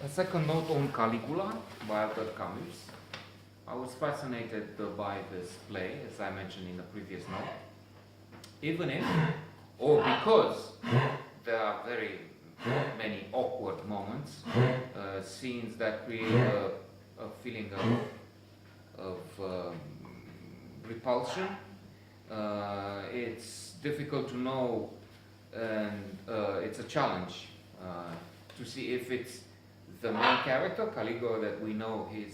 A second note on Caligula by Albert Camus. I was fascinated by this play, as I mentioned in the previous note, even if, or because, there are very many awkward moments, scenes that create a feeling of repulsion. It's difficult to know, and it's a challenge to see if it's the main character, Caligula, that we know he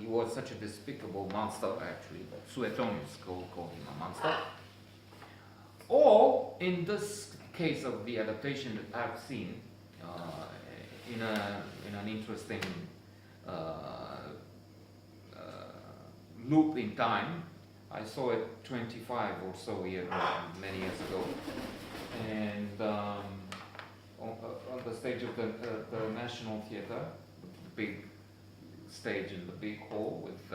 was such a despicable monster, actually, but Suetonius called him a monster. Or, in this case of the adaptation that I've seen, in an interesting loop in time. I saw it 25 or so years, many years ago, and on the stage of the National Theatre, the big stage in the big hall with,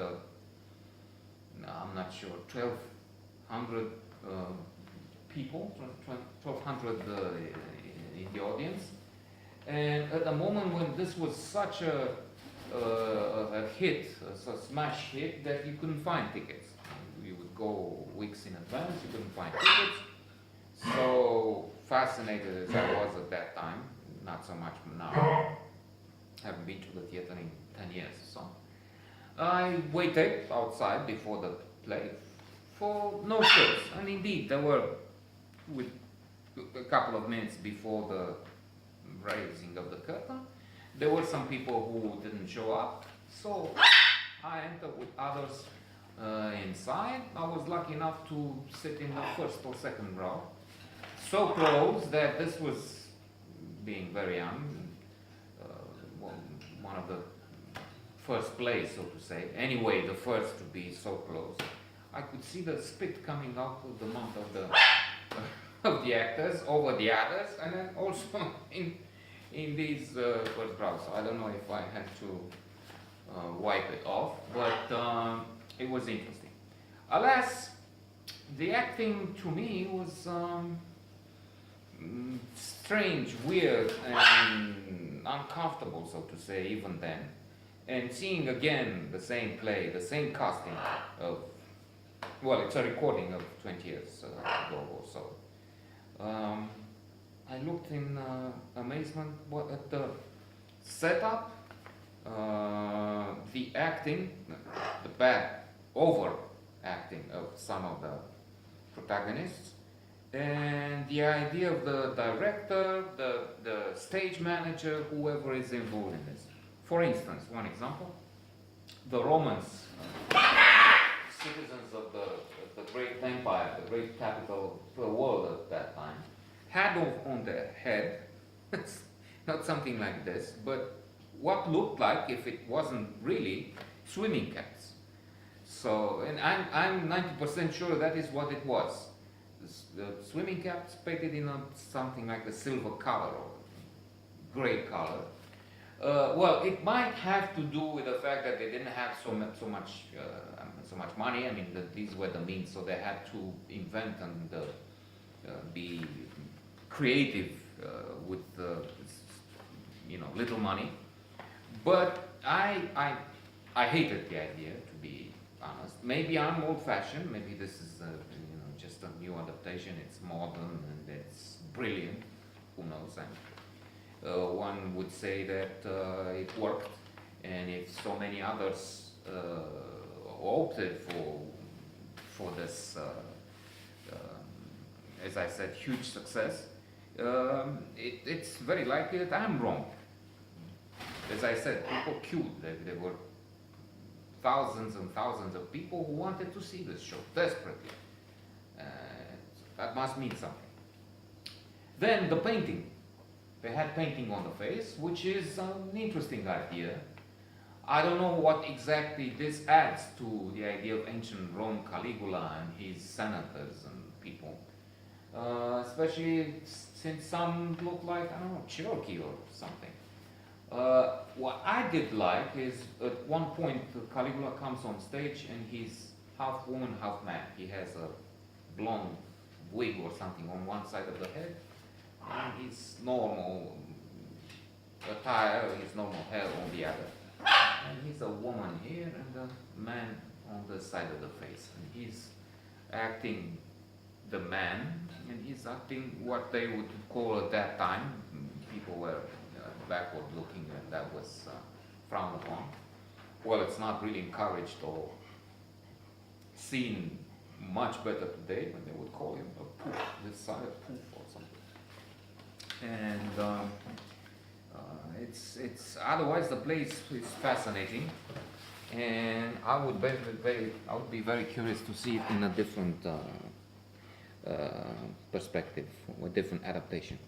I'm not sure, 1,200 people, 1,200 in the audience. And at the moment when this was such a hit, a smash hit, that you couldn't find tickets. You would go weeks in advance, you couldn't find tickets. So fascinated as I was at that time, not so much now, haven't been to the theater in 10 years or so. I waited outside before the play for no shows, and indeed there were, with a couple of minutes before the raising of the curtain, there were some people who didn't show up, so I entered with others inside. I was lucky enough to sit in the first or second row, so close that this was, being very young, one of the first plays, so to say, anyway, the first to be so close. I could see the spit coming out of the mouth of the actors over the others, and then also in these first rows. So I don't know if I had to wipe it off, but it was interesting. Alas, the acting to me was strange, weird, and uncomfortable, so to say, even then. And seeing again the same play, the same casting of, well, it's a recording of 20 years ago or so. I looked in amazement at the setup, the acting, the bad overacting of some of the protagonists, and the idea of the director, the stage manager, whoever is involved in this. For instance, one example, the Romans, citizens of the great empire, the great capital of the world at that time, had on their head, not something like this, but what looked like, if it wasn't really, swimming caps. So, and I'm 90% sure that is what it was. The swimming caps painted in something like a silver color or gray color. Well, it might have to do with the fact that they didn't have so much money. I mean, these were the means, so they had to invent and be creative with little money. But I hated the idea, to be honest. Maybe I'm old-fashioned. Maybe this is just a new adaptation. It's modern and it's brilliant. Who knows? One would say that it worked, and if so many others opted for this, as I said, huge success, it's very likely that I'm wrong. As I said, people queued. There were thousands and thousands of people who wanted to see this show desperately. That must mean something. Then the painting. They had painting on the face, which is an interesting idea. I don't know what exactly this adds to the idea of ancient Rome, Caligula and his senators and people. Especially since some look like, I don't know, Cherokee or something. What I did like is, at one point, Caligula comes on stage and he's half woman, half man. He has a blonde wig or something on one side of the head, and his normal attire, his normal hair on the other. And he's a woman here and a man on the side of the face. And he's acting the man, and he's acting what they would call at that time, people were backward looking, and that was frowned upon. Well, it's not really encouraged or seen much better today, when they would call him a poof, this side poof or something. And it's otherwise the place is fascinating, and I would be very curious to see it in a different perspective, or different adaptation.